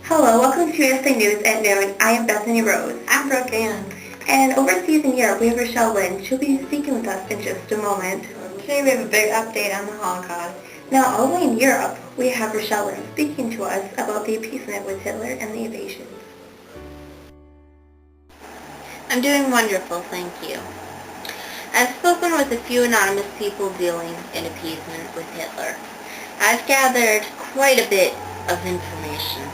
Hello, welcome to USA News at Noon. I am Bethany-Rose. I'm Brooke-Ann. And overseas in Europe, we have Rachelle-Lynn. She'll be speaking with us in just a moment. Today we have a big update on the Holocaust. Now, all the way in Europe, we have Rachelle-Lynn speaking to us about the appeasement with Hitler and the invasions. I'm doing wonderful, thank you. I've spoken with a few anonymous people dealing in appeasement with Hitler. I've gathered quite a bit of information.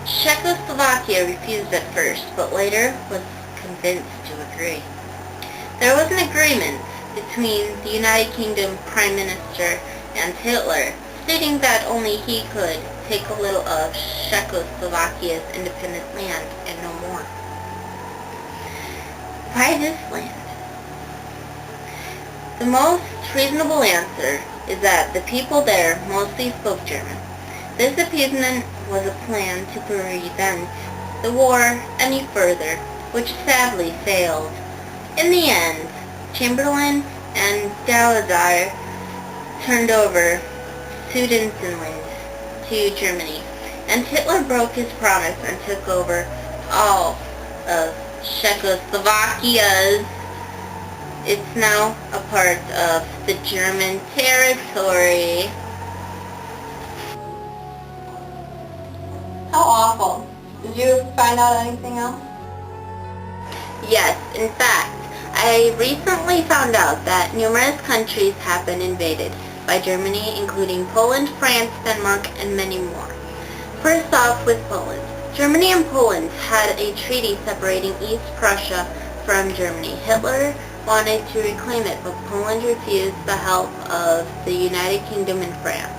Czechoslovakia refused at first, but later was convinced to agree. There was an agreement between the United Kingdom Prime Minister and Hitler, stating that only he could take a little of Czechoslovakia's independent land and no more. Why this land? The most reasonable answer is that the people there mostly spoke German. This appeasement was a plan to prevent the war any further, which sadly failed. In the end, Chamberlain and Daladier turned over Sudetenland to Germany, and Hitler broke his promise and took over all of Czechoslovakia. It's now a part of the German territory. How awful. Did you find out anything else? Yes, in fact, I recently found out that numerous countries have been invaded by Germany, including Poland, France, Denmark, and many more. First off with Poland. Germany and Poland had a treaty separating East Prussia from Germany. Hitler wanted to reclaim it, but Poland refused the help of the United Kingdom and France.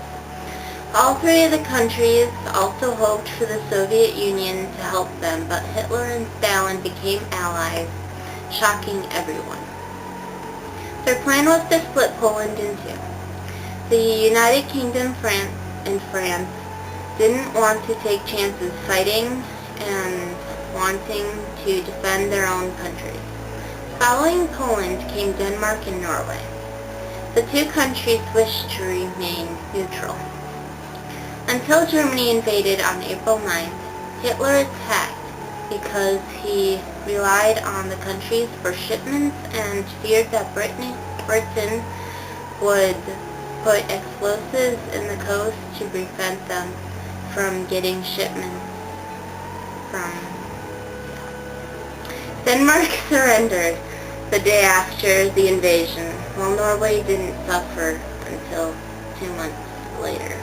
All three of the countries also hoped for the Soviet Union to help them, but Hitler and Stalin became allies, shocking everyone. Their plan was to split Poland in two. The United Kingdom and France didn't want to take chances fighting and wanting to defend their own countries. Following Poland came Denmark and Norway. The two countries wished to remain neutral. Until Germany invaded on April 9th, Hitler attacked because he relied on the countries for shipments and feared that Britain would put explosives in the coast to prevent them from getting shipments from. Denmark surrendered the day after the invasion, while Norway didn't suffer until 2 months later.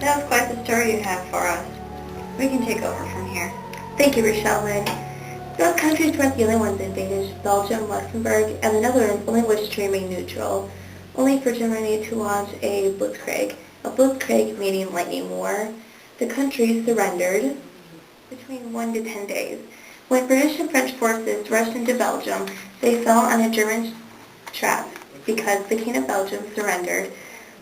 That was quite the story you have for us. We can take over from here. Thank you, Rachelle-Lynn. Those countries weren't the only ones invaded. Belgium, Luxembourg, and the Netherlands only wished to remain neutral, only for Germany to launch a blitzkrieg. A blitzkrieg meaning lightning war. The countries surrendered between 1 to 10 days. When British and French forces rushed into Belgium, they fell on a German trap because the King of Belgium surrendered.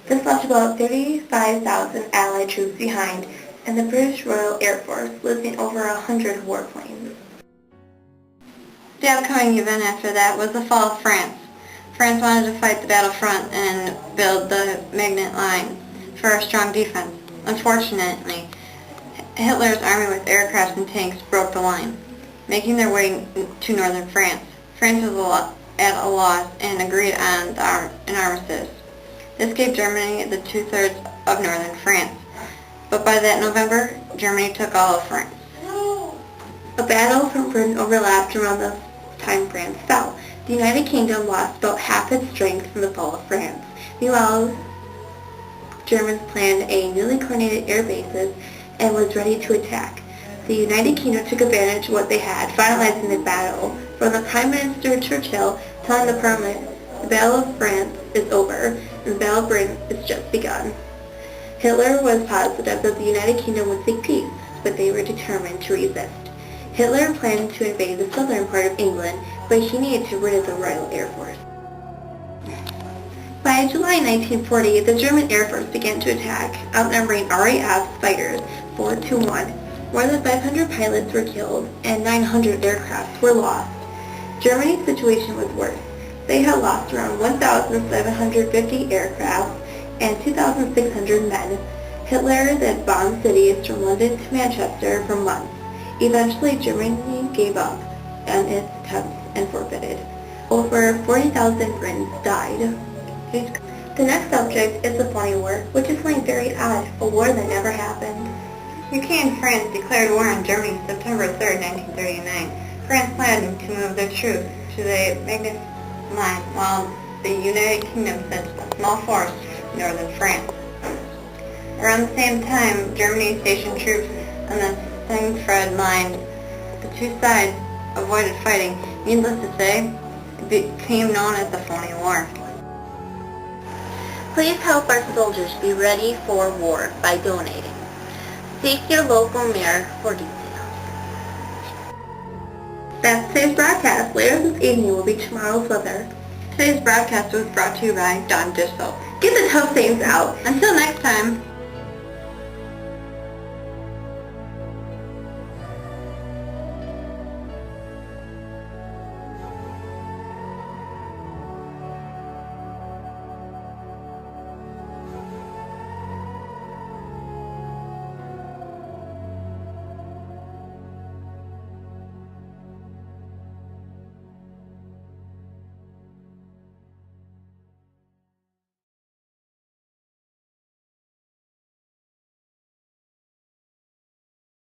This left about 35,000 Allied troops behind, and the British Royal Air Force losing over 100 warplanes. The upcoming event after that was the fall of France. France wanted to fight the battlefront and build the Maginot Line for a strong defense. Unfortunately, Hitler's army with aircraft and tanks broke the line, making their way to northern France. France was at a loss and agreed on an armistice. This gave Germany the 2/3 of northern France. But by that November, Germany took all of France. A battle from Britain overlapped around the time France fell. The United Kingdom lost about half its strength from the fall of France. Meanwhile, Germans planned a newly coordinated air bases and was ready to attack. The United Kingdom took advantage of what they had, finalizing the battle, from the Prime Minister Churchill telling the Parliament, "The Battle of France is over, and the Battle of Britain is just begun." Hitler was positive that the United Kingdom would seek peace, but they were determined to resist. Hitler planned to invade the southern part of England, but he needed to rid of the Royal Air Force. By July 1940, the German Air Force began to attack, outnumbering RAF fighters 4 to 1. More than 500 pilots were killed, and 900 aircraft were lost. Germany's situation was worse. They had lost around 1,750 aircraft and 2,600 men. Hitler then bombed cities from London to Manchester for months. Eventually, Germany gave up on its attempts and forfeited. Over 40,000 Britons died. The next subject is the Phony War, which is something very odd, a war that never happened. UK and France declared war on Germany September 3, 1939. France planned to move their troops to the Maginot Line, while the United Kingdom sent a small force to northern France. Around the same time, Germany stationed troops on the Sengfred Line. The two sides avoided fighting. Needless to say, it became known as the Phony War. Please help our soldiers be ready for war by donating. Seek your local mayor for details. That's today's broadcast. Later this evening will be tomorrow's weather. Today's broadcast was brought to you by Dawn Dish Soap. Get the tough things out. Until next time.